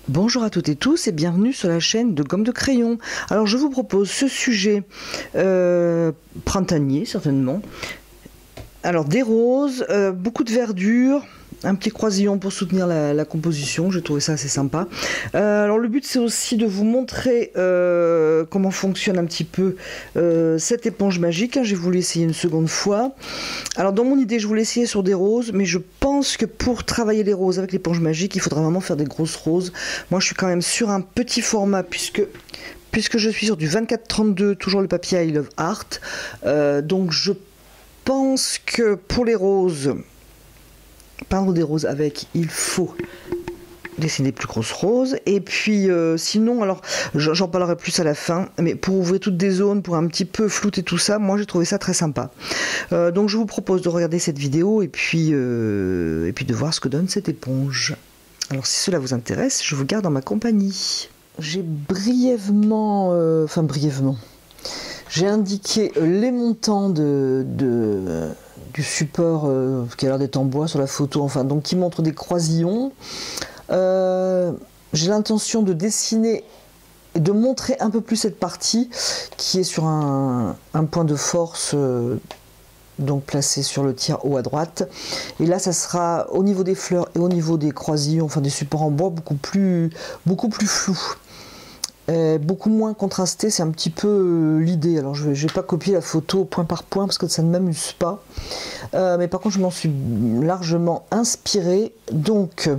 Bonjour à toutes et tous et bienvenue sur la chaîne de Gomme de Crayon. Alors je vous propose ce sujet printanier certainement. Alors des roses, beaucoup de verdure, un petit croisillon pour soutenir la composition, j'ai trouvé ça assez sympa. Alors le but c'est aussi de vous montrer comment fonctionne un petit peu cette éponge magique, hein. J'ai voulu essayer une seconde fois. Alors dans mon idée je voulais essayer sur des roses, mais je pense que pour travailler les roses avec l'éponge magique il faudra vraiment faire des grosses roses. Moi je suis quand même sur un petit format puisque je suis sur du 24-32, toujours le papier I Love Art. Donc je pense que pour les roses, peindre des roses avec, il faut dessiner plus grosses roses. Et puis sinon, alors j'en parlerai plus à la fin, mais pour ouvrir toutes des zones, pour un petit peu flouter tout ça, moi j'ai trouvé ça très sympa. Donc je vous propose de regarder cette vidéo et puis de voir ce que donne cette éponge. Alors si cela vous intéresse, je vous garde en ma compagnie. J'ai brièvement, j'ai indiqué les montants du support qui a l'air d'être en bois sur la photo, enfin donc qui montre des croisillons. J'ai l'intention de dessiner et de montrer un peu plus cette partie qui est sur un point de force donc placé sur le tiers haut à droite. Et là ça sera au niveau des fleurs et au niveau des croisillons, enfin des supports en bois, beaucoup plus flou. Beaucoup moins contrasté, c'est un petit peu l'idée. Alors je vais pas copier la photo point par point parce que ça ne m'amuse pas. Mais par contre je m'en suis largement inspirée. Donc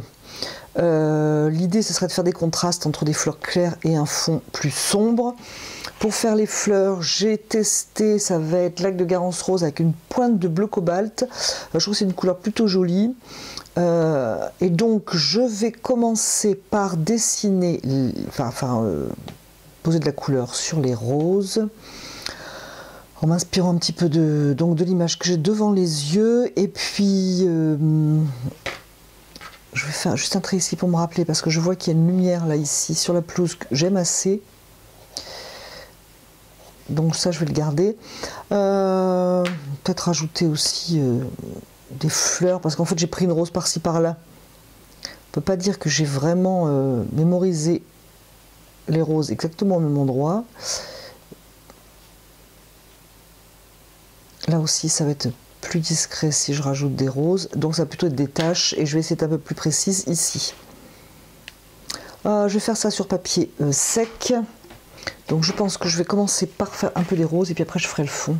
l'idée ce serait de faire des contrastes entre des fleurs claires et un fond plus sombre. Pour faire les fleurs, j'ai testé, ça va être lac de Garance rose avec une pointe de bleu cobalt. Je trouve que c'est une couleur plutôt jolie. Et donc je vais commencer par dessiner, poser de la couleur sur les roses en m'inspirant un petit peu de l'image que j'ai devant les yeux. Et puis je vais faire juste un trait ici pour me rappeler, parce que je vois qu'il y a une lumière là ici sur la pelouse que j'aime assez. Donc ça je vais le garder. Peut-être rajouter aussi des fleurs, parce qu'en fait j'ai pris une rose par-ci par-là. On peut pas dire que j'ai vraiment mémorisé les roses exactement au même endroit. Là aussi ça va être plus discret si je rajoute des roses, donc ça va plutôt être des taches, et je vais essayer d'être un peu plus précise ici. Je vais faire ça sur papier sec. Donc je pense que je vais commencer par faire un peu des roses et puis après je ferai le fond.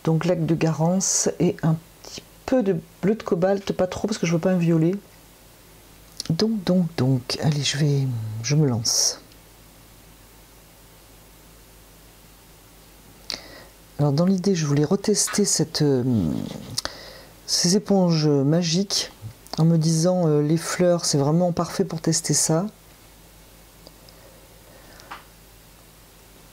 Donc lac de Garance et un petit peu de bleu de cobalt, pas trop parce que je veux pas un violet. Donc, allez, je me lance. Alors dans l'idée, je voulais retester ces éponges magiques en me disant les fleurs, c'est vraiment parfait pour tester ça.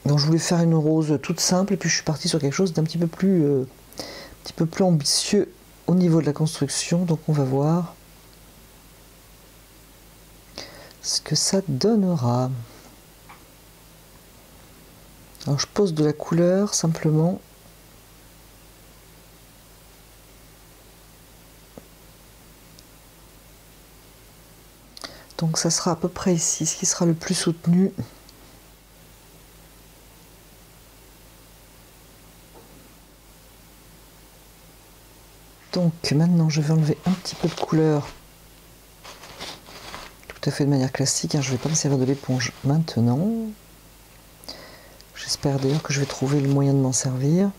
Donc je voulais faire une rose toute simple et puis je suis partie sur quelque chose d'un petit peu plus ambitieux au niveau de la construction. Donc on va voir ce que ça donnera. Alors je pose de la couleur simplement. Donc ça sera à peu près ici, ce qui sera le plus soutenu. Donc maintenant je vais enlever un petit peu de couleur, tout à fait de manière classique, hein. Je ne vais pas me servir de l'éponge maintenant. J'espère d'ailleurs que je vais trouver le moyen de m'en servir.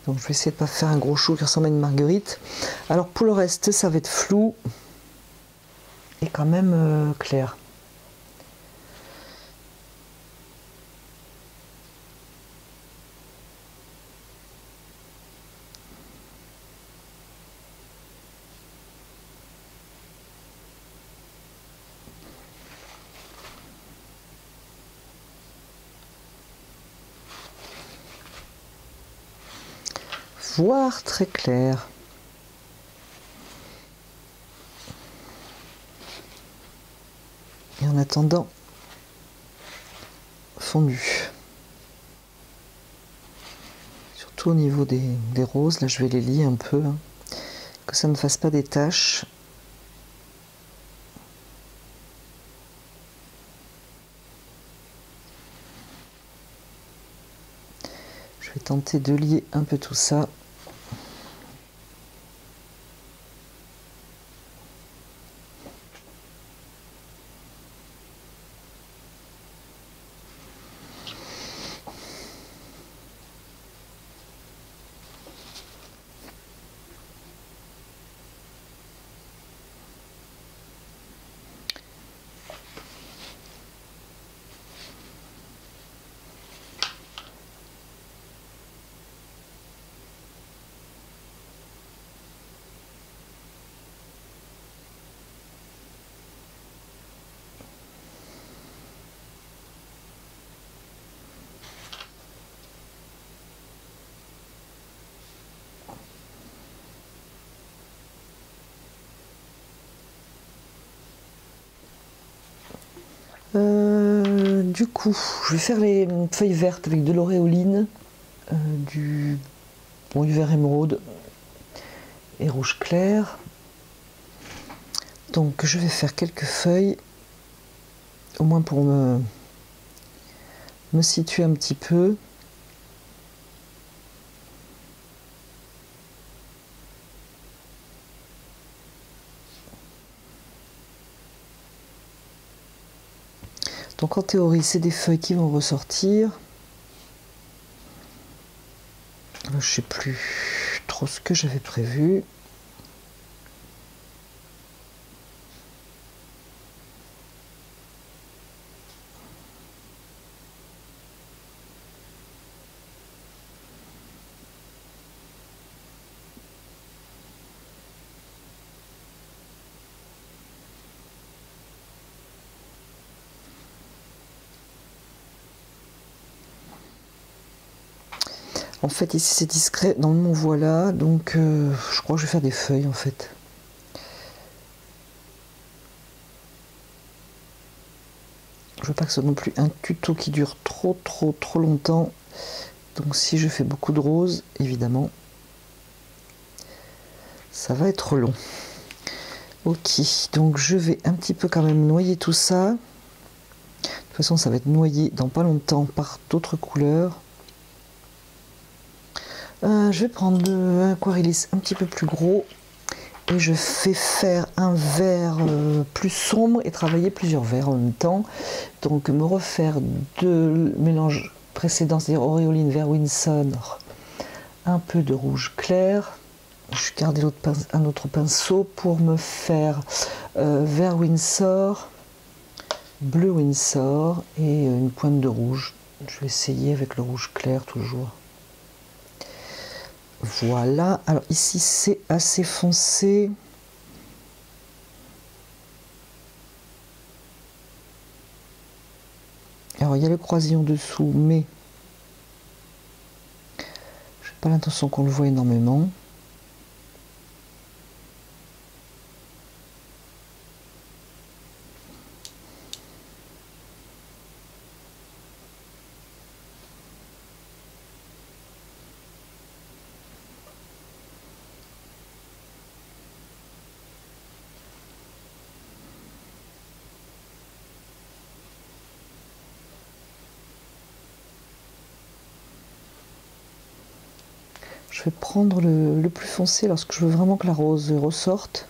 Donc je vais essayer de ne pas faire un gros chou qui ressemble à une marguerite. Alors pour le reste, ça va être flou et quand même clair. voire très clair. Et en attendant, fondu. Surtout au niveau des roses, là je vais les lier un peu, hein, que ça ne fasse pas des taches. Je vais tenter de lier un peu tout ça. Du coup, je vais faire les feuilles vertes avec de l'auréoline, du vert émeraude et rouge clair. Donc je vais faire quelques feuilles, au moins pour me situer un petit peu. Donc en théorie, c'est des feuilles qui vont ressortir. Je ne sais plus trop ce que j'avais prévu. En fait, ici c'est discret, dans mon voilà, donc je crois que je vais faire des feuilles en fait. Je veux pas que ce soit non plus un tuto qui dure trop longtemps. Donc si je fais beaucoup de roses, évidemment, ça va être long. Ok, donc je vais un petit peu quand même noyer tout ça. De toute façon, ça va être noyé dans pas longtemps par d'autres couleurs. Je vais prendre un aquarellis un petit peu plus gros et je fais faire un vert plus sombre et travailler plusieurs verts en même temps. Donc me refaire deux mélanges précédents, c'est-à-dire auréoline, vert Winsor, un peu de rouge clair. Je vais garder un autre pinceau pour me faire vert Winsor, bleu Winsor et une pointe de rouge. Je vais essayer avec le rouge clair toujours. Voilà, alors ici c'est assez foncé. Alors il y a le croisillon dessous, mais j'ai pas l'intention qu'on le voit énormément. Je vais prendre le plus foncé lorsque je veux vraiment que la rose ressorte.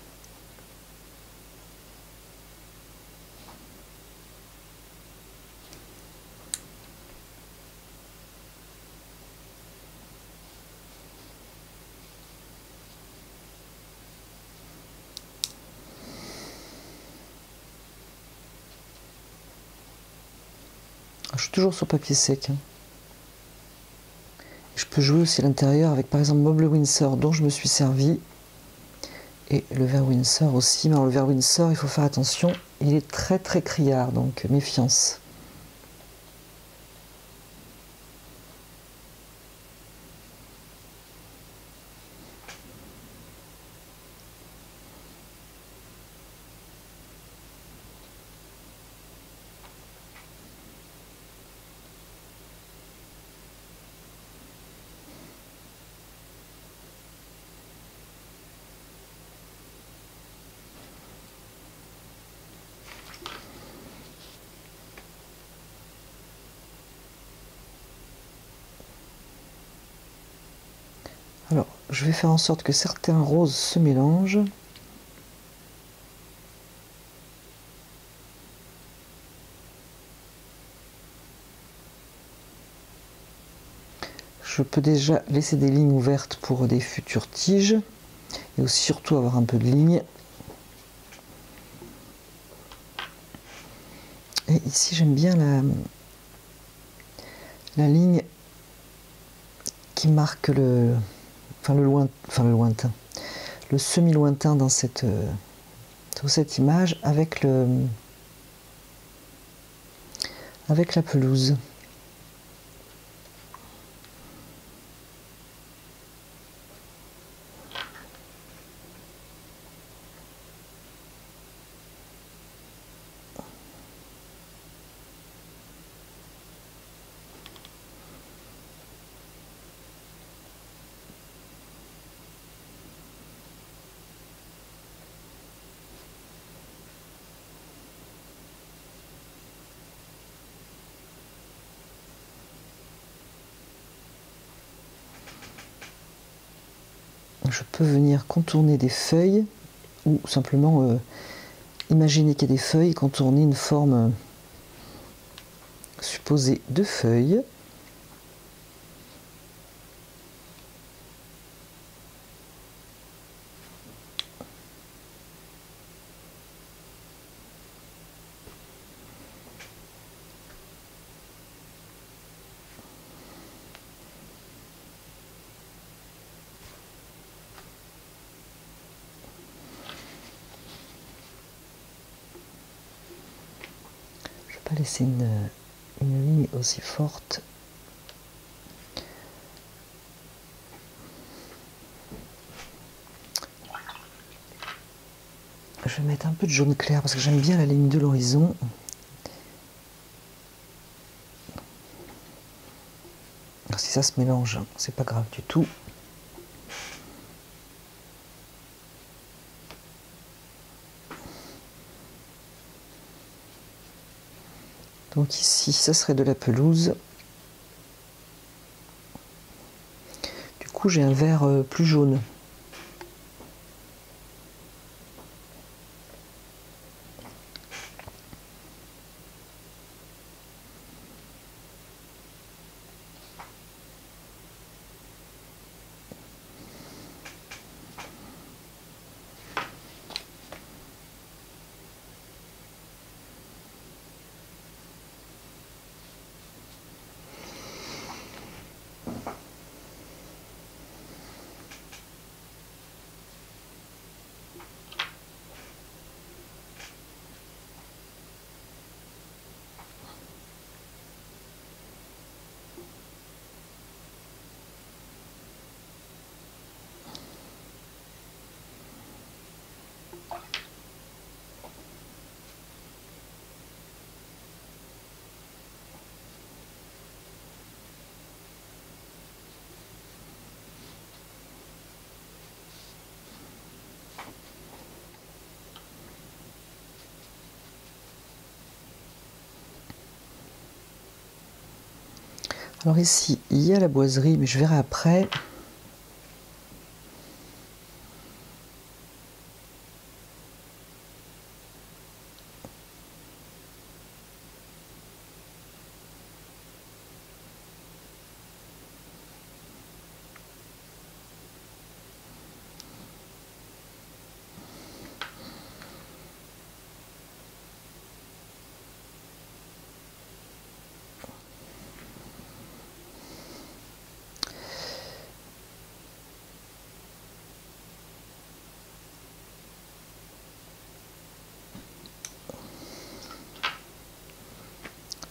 Je suis toujours sur papier sec. Je peux jouer aussi à l'intérieur avec par exemple Meuble Winsor dont je me suis servi. Et le vert Winsor aussi. Mais alors, le vert Winsor, il faut faire attention. Il est très criard, donc méfiance. Alors, je vais faire en sorte que certains roses se mélangent. Je peux déjà laisser des lignes ouvertes pour des futures tiges et aussi surtout avoir un peu de ligne. Et ici j'aime bien la ligne qui marque le lointain, le semi-lointain dans cette image avec la pelouse. Je peux venir contourner des feuilles ou simplement imaginer qu'il y a des feuilles et contourner une forme supposée de feuilles. Pas laisser une ligne aussi forte. Je vais mettre un peu de jaune clair parce que j'aime bien la ligne de l'horizon. Si ça se mélange, c'est pas grave du tout. Donc ici, ça serait de la pelouse. Du coup, j'ai un vert plus jaune. Alors ici, il y a la boiserie, mais je verrai après.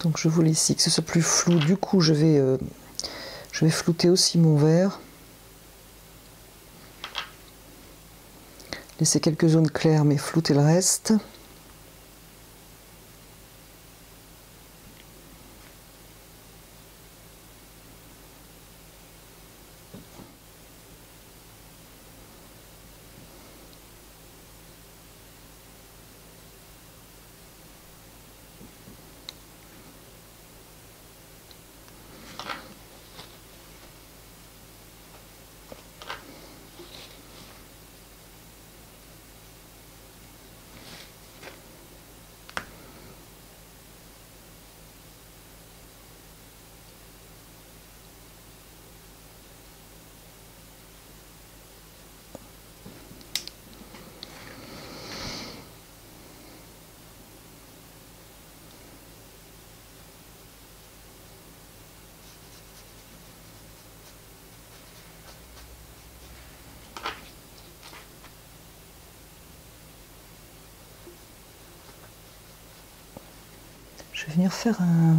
Donc je voulais ici que ce soit plus flou, du coup je vais flouter aussi mon vert. Laisser quelques zones claires mais flouter le reste. vais venir faire un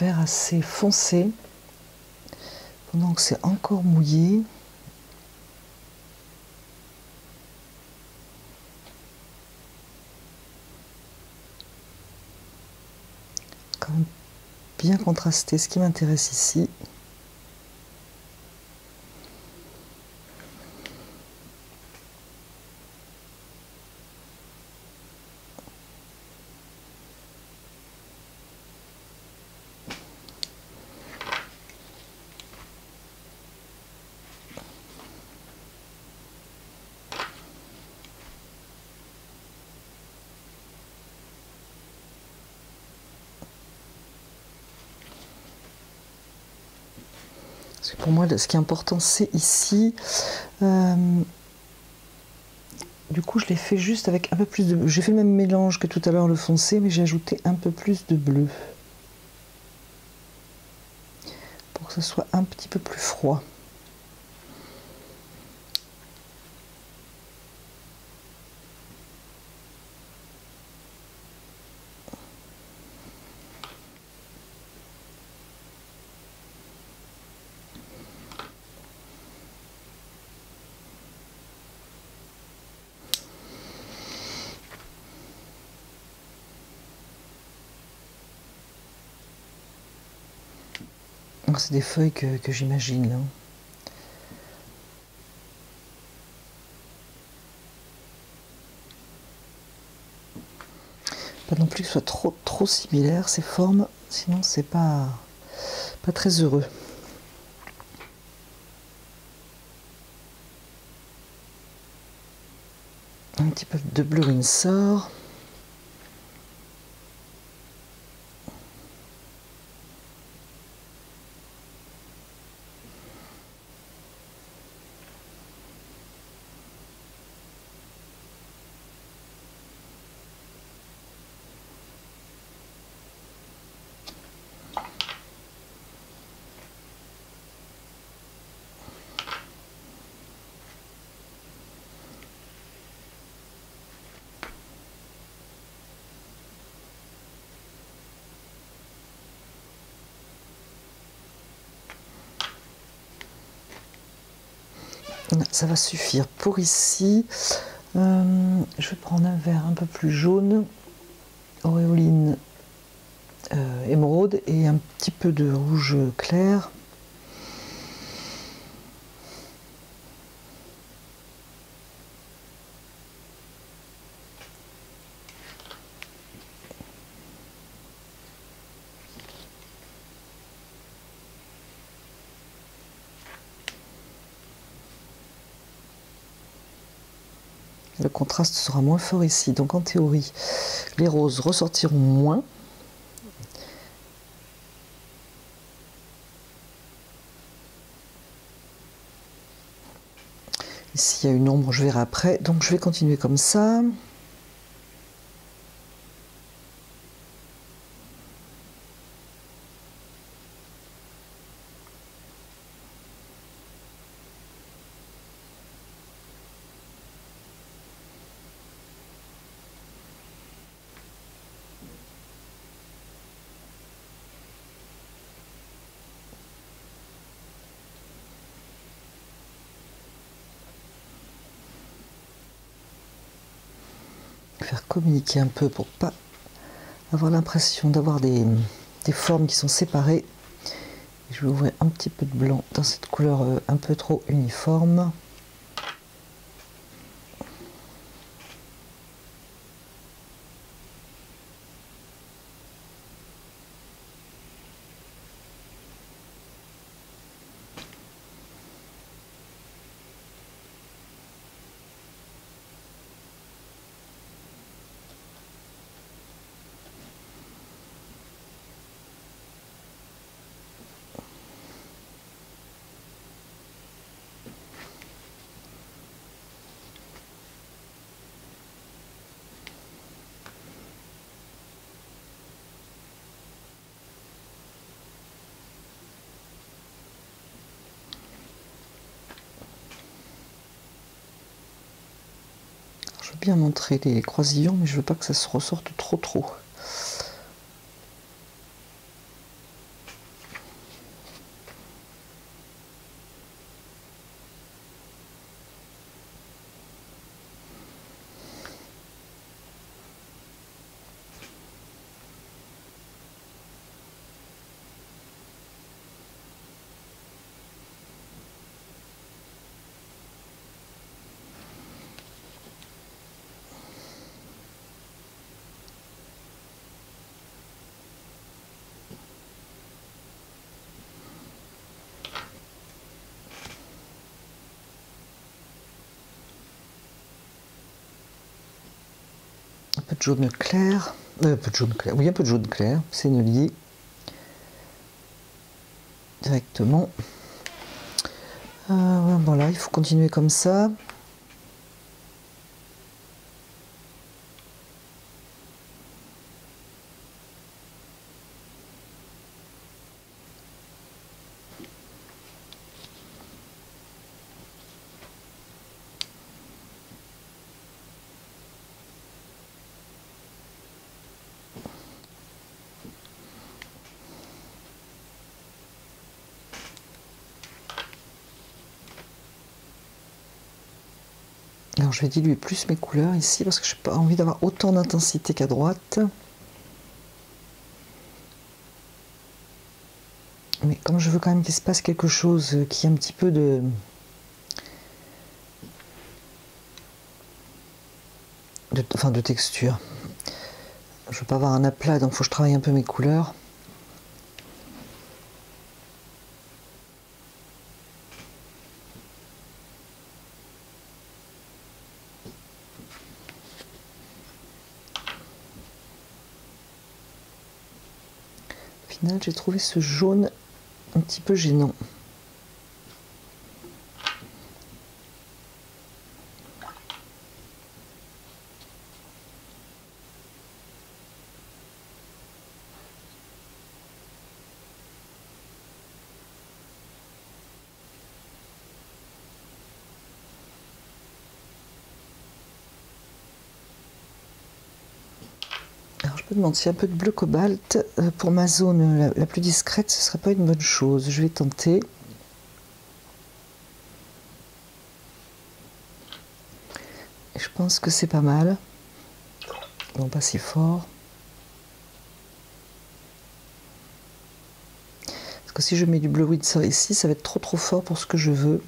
vert assez foncé pendant que c'est encore mouillé. Quand même bien contrasté, ce qui m'intéresse ici. Parce que pour moi, ce qui est important, c'est ici. Du coup, je l'ai fait juste avec un peu plus de... J'ai fait le même mélange que tout à l'heure, le foncé, mais j'ai ajouté un peu plus de bleu. Pour que ce soit un petit peu plus froid. C'est des feuilles que j'imagine là. Pas non plus que ce soit trop similaire ces formes, sinon c'est pas très heureux. Un petit peu de bleu Windsor. Ça va suffire pour ici. Je vais prendre un vert un peu plus jaune, auréoline émeraude et un petit peu de rouge clair. Le contraste sera moins fort ici, donc en théorie, les roses ressortiront moins. Ici, il y a une ombre, je verrai après, donc je vais continuer comme ça. Faire communiquer un peu pour pas avoir l'impression d'avoir des formes qui sont séparées. Et je vais ouvrir un petit peu de blanc dans cette couleur un peu trop uniforme. Je veux bien montrer les croisillons, mais je veux pas que ça se ressorte trop. Un peu de jaune clair, un peu de jaune clair, oui un peu de jaune clair, sennelier, directement. Voilà, il faut continuer comme ça. Alors je vais diluer plus mes couleurs ici parce que je n'ai pas envie d'avoir autant d'intensité qu'à droite. Mais comme je veux quand même qu'il se passe quelque chose qui ait un petit peu de texture. Je veux pas avoir un aplat, donc il faut que je travaille un peu mes couleurs. Au final, j'ai trouvé ce jaune un petit peu gênant. Je me demande si un peu de bleu cobalt pour ma zone la plus discrète, ce serait pas une bonne chose. Je vais tenter. Et je pense que c'est pas mal. Non, pas si fort. Parce que si je mets du bleu Winsor ici, ça va être trop fort pour ce que je veux.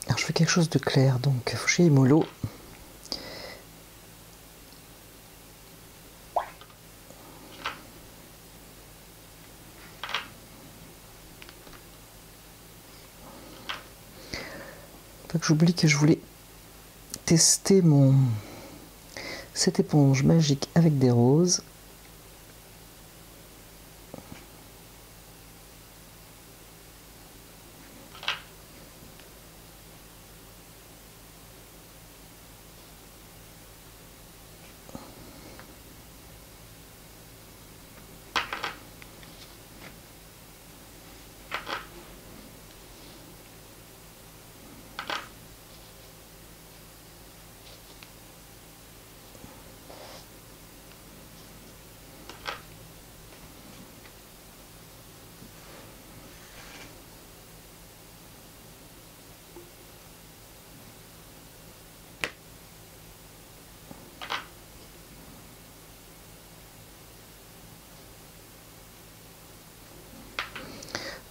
Alors je fais quelque chose de clair, donc Fouché et mollo. Pas que j'oublie que je voulais tester cette éponge magique avec des roses.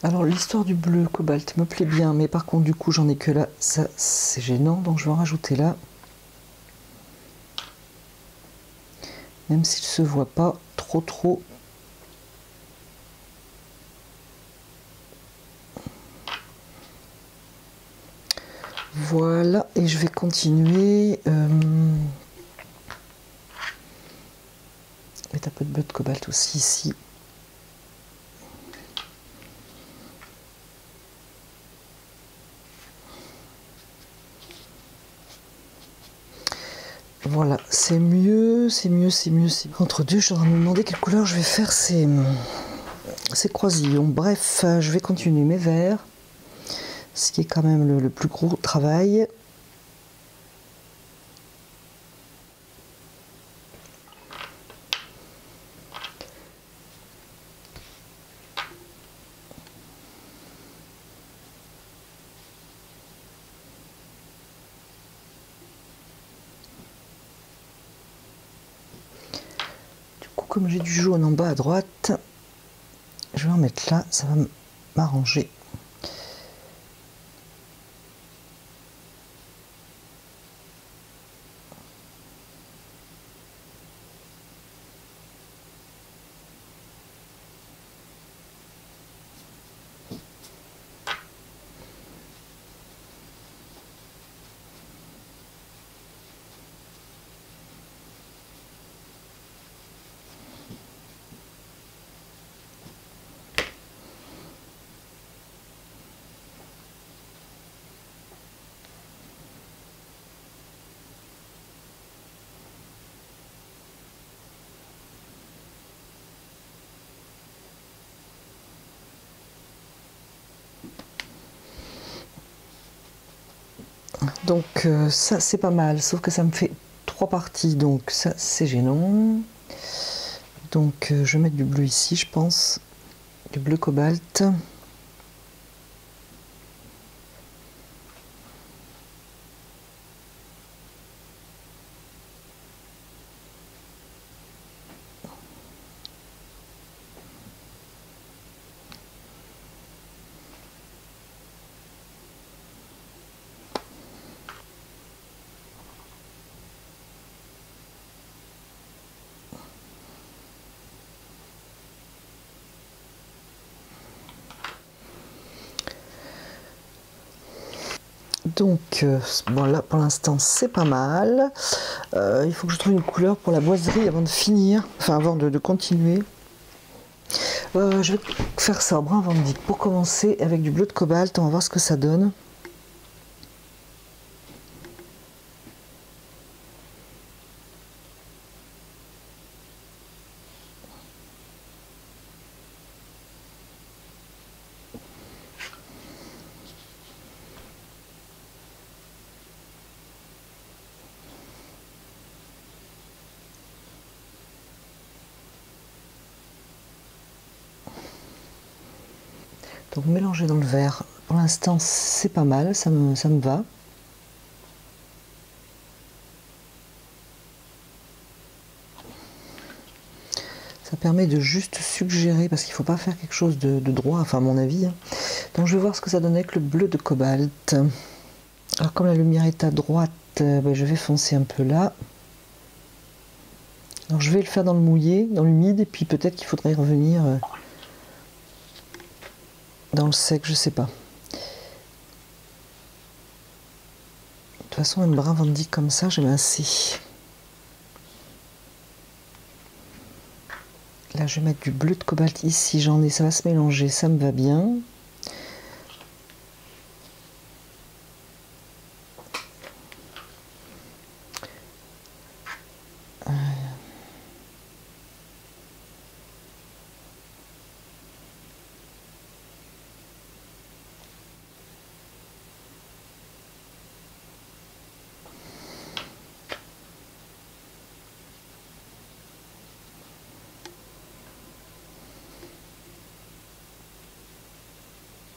Alors l'histoire du bleu cobalt me plaît bien, mais par contre du coup j'en ai que là, ça c'est gênant, donc je vais en rajouter là. Même s'il ne se voit pas trop. Voilà, et je vais continuer. mettre un peu de bleu de cobalt aussi ici. Voilà, c'est mieux, c'est mieux, c'est mieux. Entre deux, je suis en train de me demander quelle couleur je vais faire ces croisillons. Bref, je vais continuer mes verts, ce qui est quand même le plus gros travail. Comme j'ai du jaune en bas à droite, je vais en mettre là, ça va m'arranger. Donc ça c'est pas mal, sauf que ça me fait 3 parties, donc ça c'est gênant. Donc je vais mettre du bleu ici, je pense, du bleu cobalt. Donc bon là pour l'instant c'est pas mal. Il faut que je trouve une couleur pour la boiserie avant de finir, enfin avant de continuer. Je vais faire ça au brun vandyck pour commencer avec du bleu de cobalt, on va voir ce que ça donne. Donc mélanger dans le vert, pour l'instant c'est pas mal, ça me va. Ça permet de juste suggérer, parce qu'il ne faut pas faire quelque chose de droit, enfin à mon avis. Donc je vais voir ce que ça donne avec le bleu de cobalt. Alors comme la lumière est à droite, je vais foncer un peu là. Alors je vais le faire dans le mouillé, dans l'humide, et puis peut-être qu'il faudrait y revenir dans le sec, je sais pas. De toute façon, un brun vandyck comme ça, j'aime assez. Là, je vais mettre du bleu de cobalt ici, j'en ai, ça va se mélanger, ça me va bien.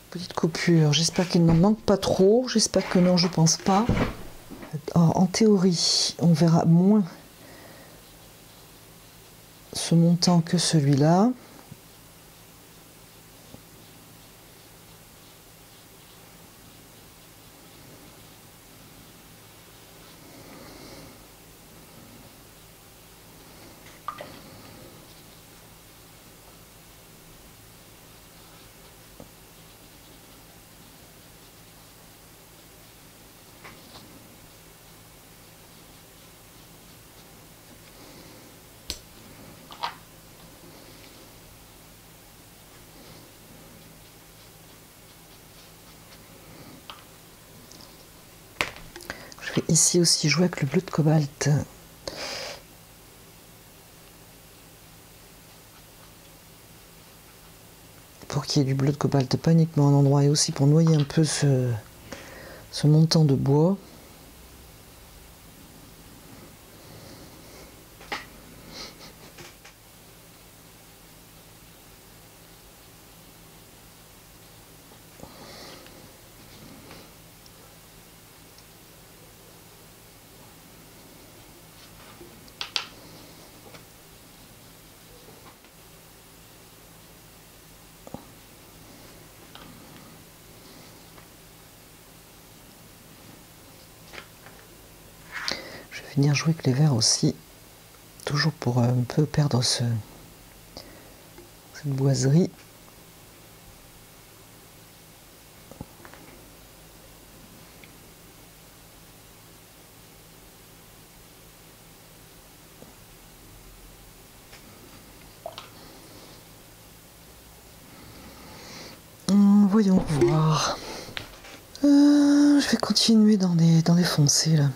Petite coupure, j'espère qu'il n'en manque pas trop, j'espère que non, je pense pas. En théorie, on verra moins ce montant que celui-là. vais ici aussi jouer avec le bleu de cobalt. Pour qu'il y ait du bleu de cobalt, pas uniquement à un endroit, et aussi pour noyer un peu ce montant de bois. Venir jouer avec les verts aussi, toujours pour un peu perdre cette boiserie. Voyons voir. Je vais continuer dans les foncés là.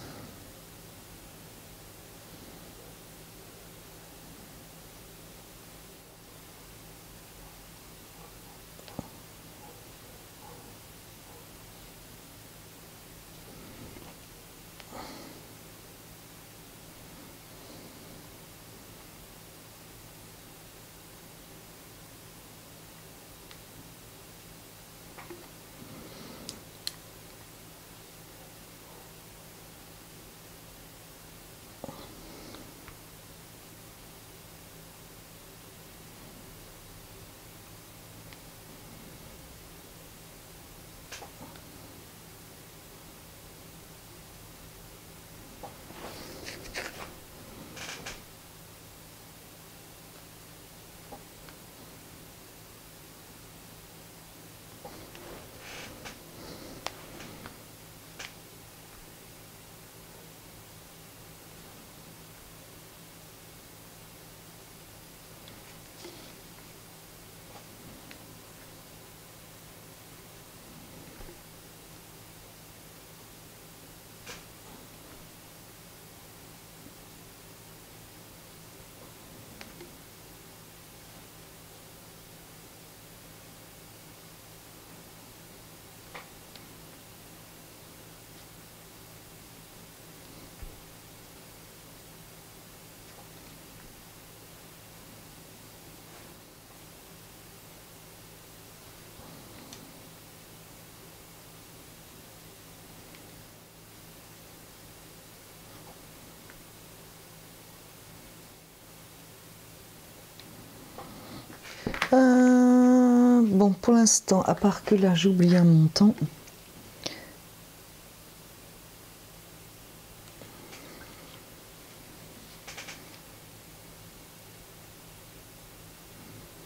Bon, pour l'instant, à part que là, j'ai oublié un montant.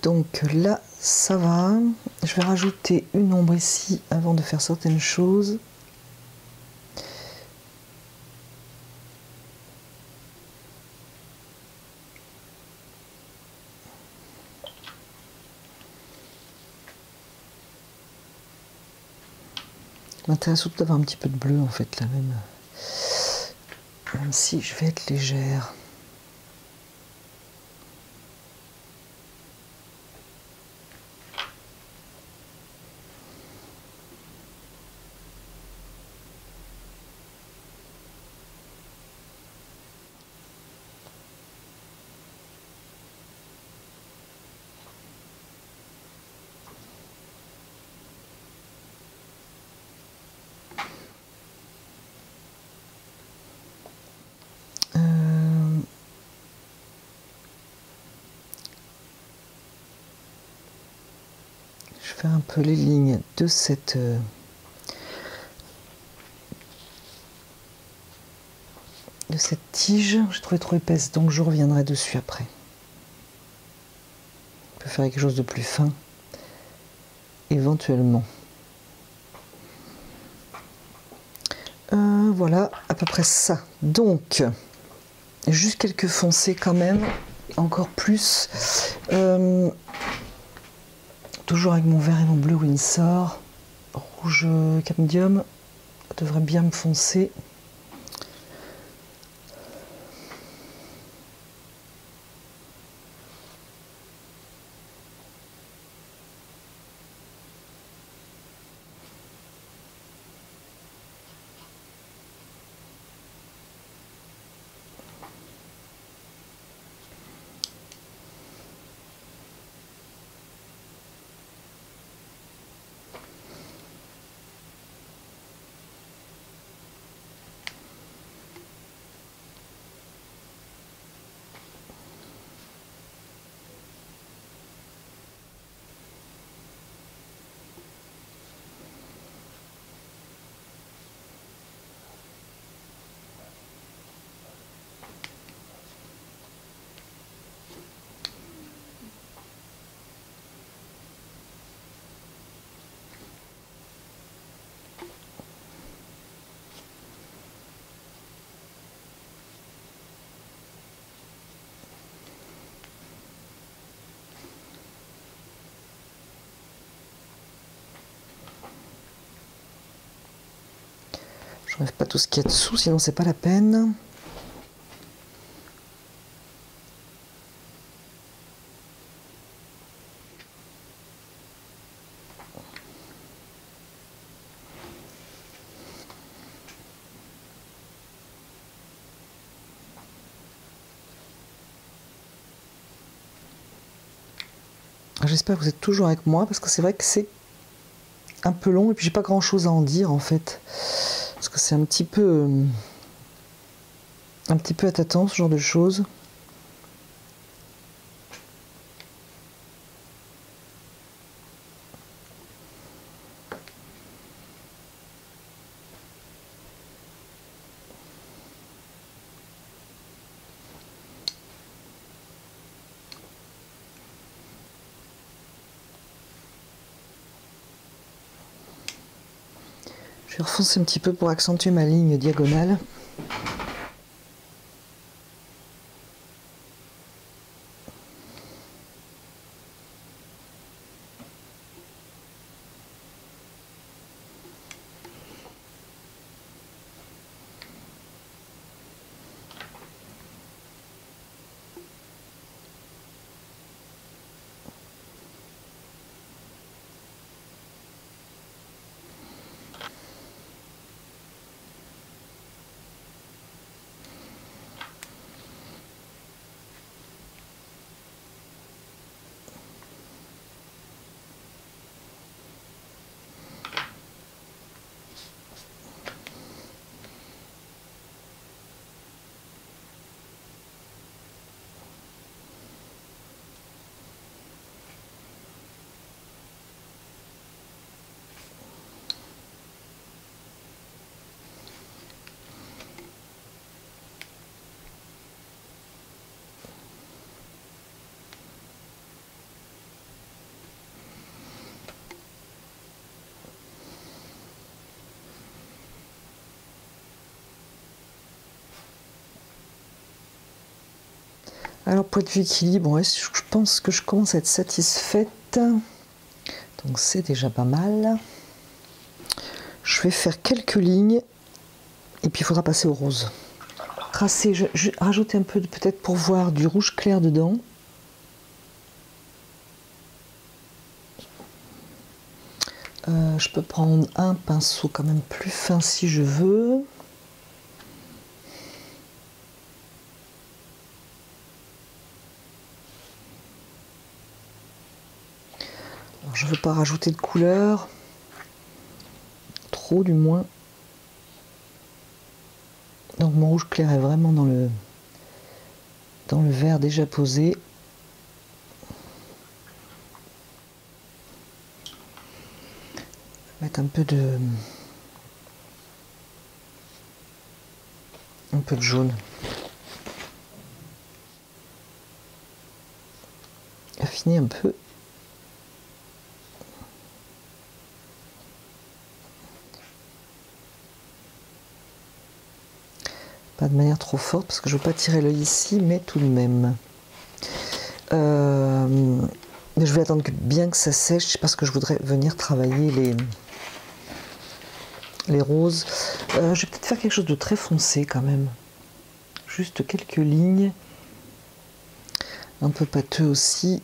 Donc là, ça va. Je vais rajouter une ombre ici avant de faire certaines choses. M'intéresse surtout d'avoir un petit peu de bleu en fait là même si je vais être légère. Je vais faire un peu les lignes de cette tige. J'ai trouvé trop épaisse, donc je reviendrai dessus après. On peut faire quelque chose de plus fin, éventuellement. Voilà, à peu près ça. Donc, juste quelques foncés quand même, encore plus. Toujours avec mon vert et mon bleu Winsor. Rouge Camdium devrait bien me foncer. J'enlève pas tout ce qu'il y a dessous, sinon c'est pas la peine. J'espère que vous êtes toujours avec moi parce que c'est vrai que c'est un peu long et puis j'ai pas grand chose à en dire en fait. Parce que c'est un petit peu à tâtons ce genre de choses. Je vais refoncer un petit peu pour accentuer ma ligne diagonale. Alors, point de vue équilibre, ouais, je pense que je commence à être satisfaite. Donc, c'est déjà pas mal. Je vais faire quelques lignes et puis il faudra passer au rose. Tracer, je vais rajouter un peu, peut-être pour voir, du rouge clair dedans. Je peux prendre un pinceau quand même plus fin si je veux. Alors, je ne veux pas rajouter de couleur. Trop du moins. Donc mon rouge clair est vraiment dans le vert déjà posé. Mettre un peu de jaune. Affiner un peu. Pas de manière trop forte parce que je ne veux pas tirer l'œil ici, mais tout de même. Je vais attendre bien que ça sèche parce que je voudrais venir travailler les roses. Je vais peut-être faire quelque chose de très foncé quand même. Juste quelques lignes. Un peu pâteux aussi.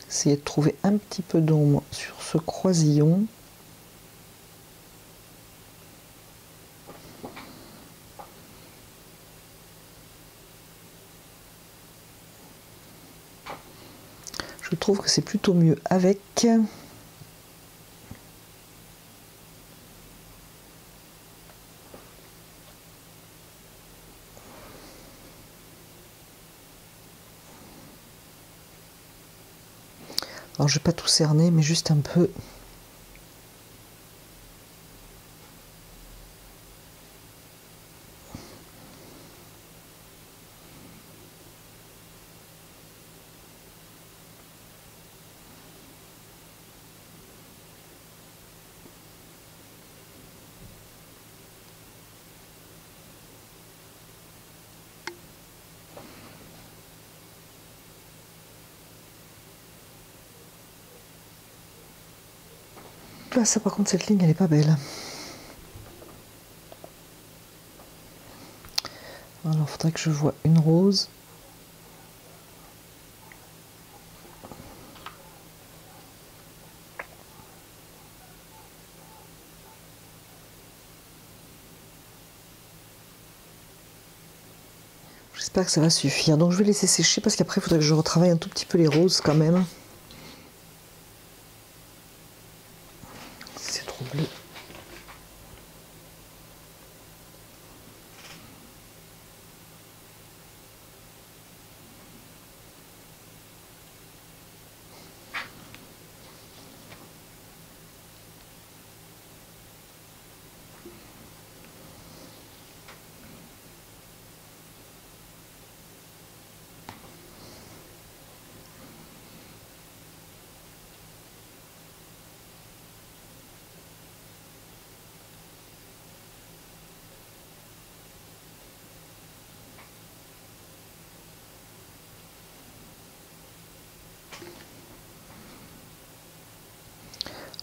Essayer de trouver un petit peu d'ombre sur ce croisillon. Je trouve que c'est plutôt mieux avec. Alors je vais pas tout cerner, mais juste un peu. Oula, ça par contre, cette ligne, elle est pas belle. Alors, il faudrait que je voie une rose. J'espère que ça va suffire. Donc je vais laisser sécher parce qu'après il faudrait que je retravaille un tout petit peu les roses quand même. C'est trop bleu.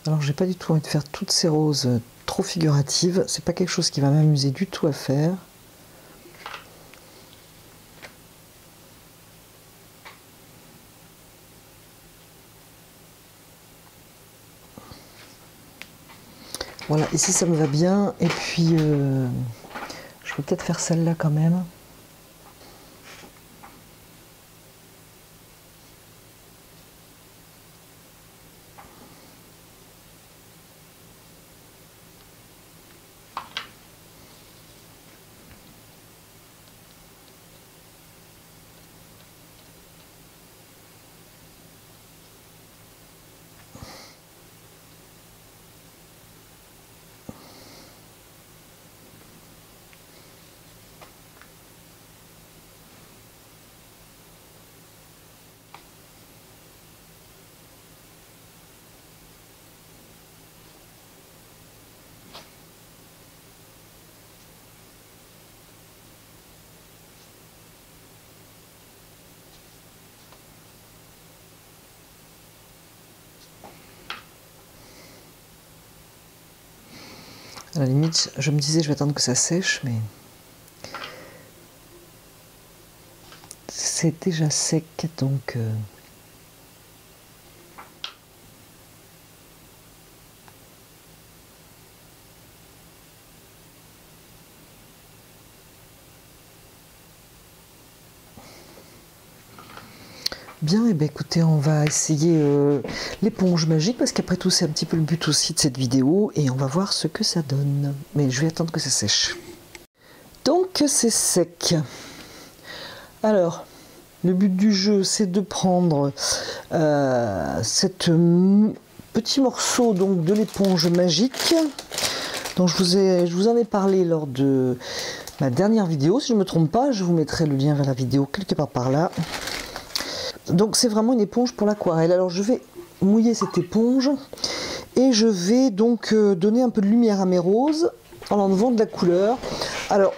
Alors j'ai pas du tout envie de faire toutes ces roses trop figuratives. C'est pas quelque chose qui va m'amuser du tout à faire. Voilà, ici ça me va bien. Et puis je vais peut-être faire celle-là quand même. À la limite, je me disais je vais attendre que ça sèche, mais c'est déjà sec, donc bien. Et bien écoutez, on va essayer l'éponge magique parce qu'après tout c'est un petit peu le but aussi de cette vidéo et on va voir ce que ça donne. Mais je vais attendre que ça sèche. Donc c'est sec. Alors le but du jeu c'est de prendre cette petit morceau donc de l'éponge magique. Donc je vous en ai parlé lors de ma dernière vidéo. Si je ne me trompe pas, je vous mettrai le lien vers la vidéo quelque part par là. Donc c'est vraiment une éponge pour l'aquarelle. Alors je vais mouiller cette éponge et je vais donc donner un peu de lumière à mes roses en enlevant de la couleur. Alors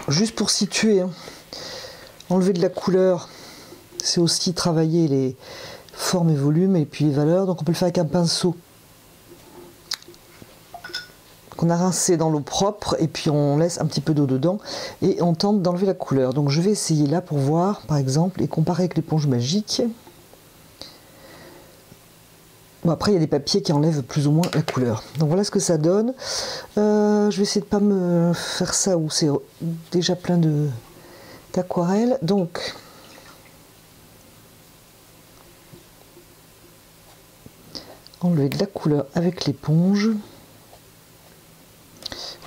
juste pour situer, hein, enlever de la couleur, c'est aussi travailler les formes et volumes et puis les valeurs. Donc on peut le faire avec un pinceau qu'on a rincé dans l'eau propre et puis on laisse un petit peu d'eau dedans et on tente d'enlever la couleur. Donc je vais essayer là pour voir par exemple et comparer avec l'éponge magique. Bon, après il y a des papiers qui enlèvent plus ou moins la couleur. Donc voilà ce que ça donne. Je vais essayer de pas me faire ça où c'est déjà plein d'aquarelle. Donc enlever de la couleur avec l'éponge.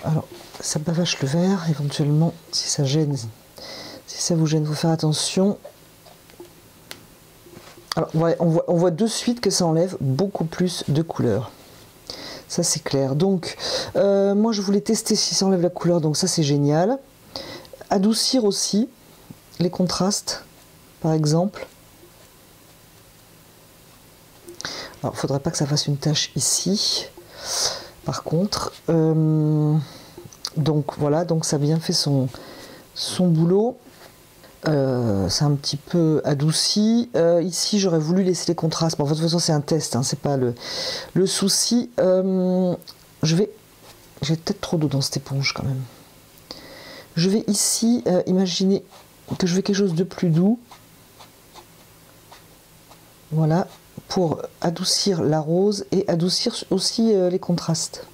Alors, ça bavache le verre, éventuellement, si ça gêne, si ça vous gêne, il faut faire attention. Alors, on voit de suite que ça enlève beaucoup plus de couleur. Ça, c'est clair. Donc, moi, je voulais tester si ça enlève la couleur, donc ça, c'est génial. Adoucir aussi les contrastes, par exemple. Alors, il ne faudrait pas que ça fasse une tache ici. Par contre, donc voilà, donc ça a bien fait son boulot. c'est un petit peu adouci. Ici, j'aurais voulu laisser les contrastes. Bon, de toute façon, c'est un test, hein, c'est pas le souci. J'ai peut-être trop d'eau dans cette éponge quand même. Je vais ici imaginer que je veux quelque chose de plus doux. Voilà, pour adoucir la rose et adoucir aussi les contrastes.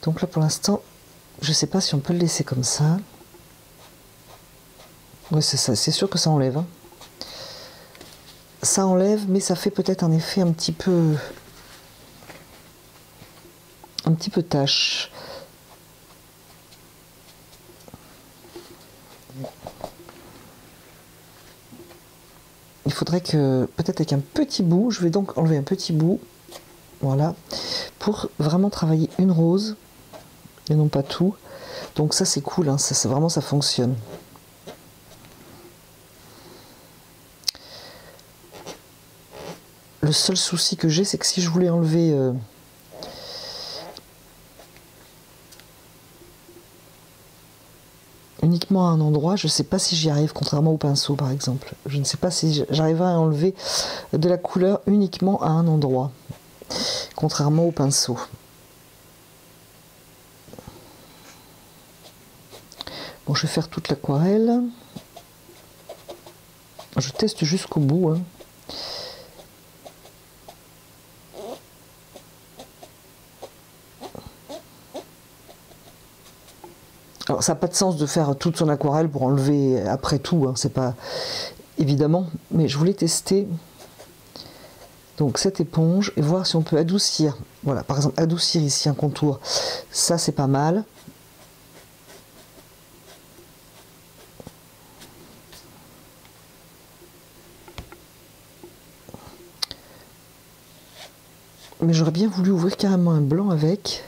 Donc là, pour l'instant, je ne sais pas si on peut le laisser comme ça. Oui, c'est ça, c'est sûr que ça enlève. Hein. Ça enlève, mais ça fait peut-être un effet un petit peu tache. Il faudrait que, peut-être avec un petit bout, je vais donc enlever un petit bout, voilà, pour vraiment travailler une rose, et non pas tout. Donc ça c'est cool, hein, ça, vraiment ça fonctionne. Le seul souci que j'ai, c'est que si je voulais enlever uniquement à un endroit, je ne sais pas si j'y arrive, contrairement au pinceau par exemple. Je ne sais pas si j'arriverai à enlever de la couleur uniquement à un endroit, contrairement au pinceau. Bon, je vais faire toute l'aquarelle. Je teste jusqu'au bout. Hein. Alors ça n'a pas de sens de faire toute son aquarelle pour enlever après tout, hein, c'est pas évidemment, mais je voulais tester donc cette éponge et voir si on peut adoucir. Voilà, par exemple adoucir ici un contour, ça c'est pas mal. Mais j'aurais bien voulu ouvrir carrément un blanc avec.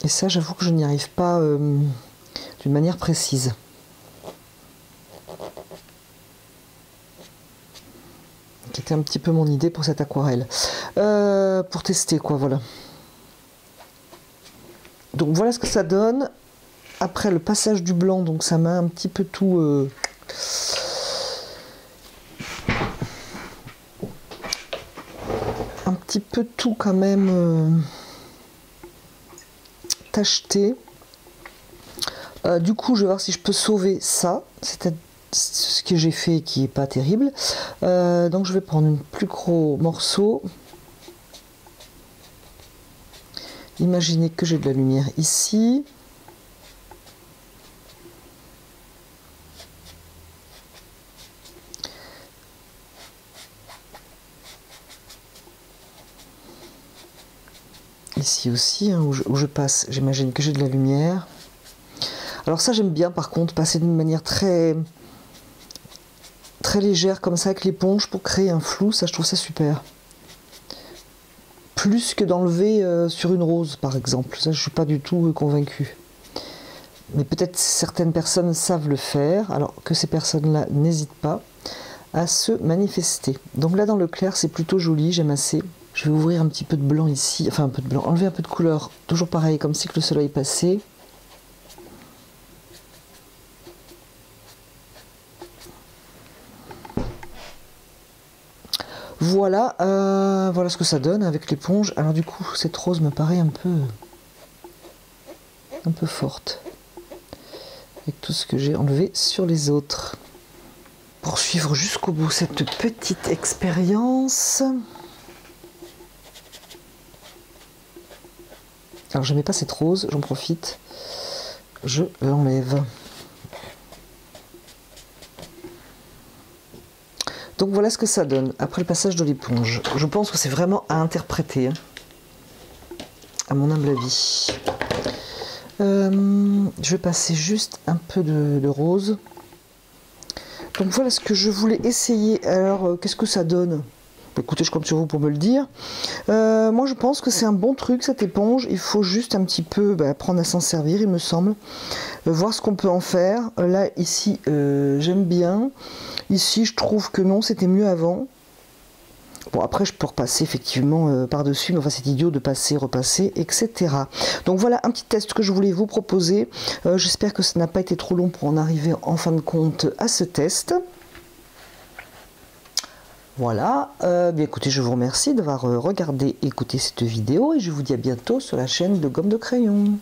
Et ça, j'avoue que je n'y arrive pas d'une manière précise. C'était un petit peu mon idée pour cette aquarelle. Pour tester, quoi, voilà. Donc voilà ce que ça donne. Après le passage du blanc, donc ça m'a un petit peu tout... un petit peu tout quand même... tacheté. Du coup, je vais voir si je peux sauver ça. C'est ce que j'ai fait qui est pas terrible. Donc, je vais prendre un plus gros morceau. Imaginez que j'ai de la lumière ici. Ici aussi, hein, où je passe, j'imagine que j'ai de la lumière. Alors ça j'aime bien par contre, passer d'une manière très légère comme ça avec l'éponge pour créer un flou, ça je trouve ça super. Plus que d'enlever sur une rose par exemple, ça je suis pas du tout convaincue. Mais peut-être certaines personnes savent le faire, alors que ces personnes-là n'hésitent pas à se manifester. Donc là dans le clair c'est plutôt joli, j'aime assez. Je vais ouvrir un petit peu de blanc ici, enfin un peu de blanc, enlever un peu de couleur, toujours pareil, comme si que le soleil passait. Voilà, voilà ce que ça donne avec l'éponge. Alors du coup, cette rose me paraît un peu forte, avec tout ce que j'ai enlevé sur les autres. Pour suivre jusqu'au bout cette petite expérience. Alors je mets pas cette rose, j'en profite, je l'enlève. Donc voilà ce que ça donne après le passage de l'éponge. Je pense que c'est vraiment à interpréter, hein, à mon humble avis. Je vais passer juste un peu de rose. Donc voilà ce que je voulais essayer. Alors qu'est-ce que ça donne ? Écoutez, je compte sur vous pour me le dire. Moi, je pense que c'est un bon truc, cette éponge. Il faut juste un petit peu apprendre à s'en servir, il me semble. Voir ce qu'on peut en faire. Là, ici, j'aime bien. Ici, je trouve que non, c'était mieux avant. Bon, après, je peux repasser effectivement par-dessus, mais enfin, c'est idiot de passer, repasser, etc. Donc voilà un petit test que je voulais vous proposer. J'espère que ça n'a pas été trop long pour en arriver en fin de compte à ce test. Voilà, bien écoutez, je vous remercie d'avoir regardé, écouté cette vidéo et je vous dis à bientôt sur la chaîne de Gomme de Crayon.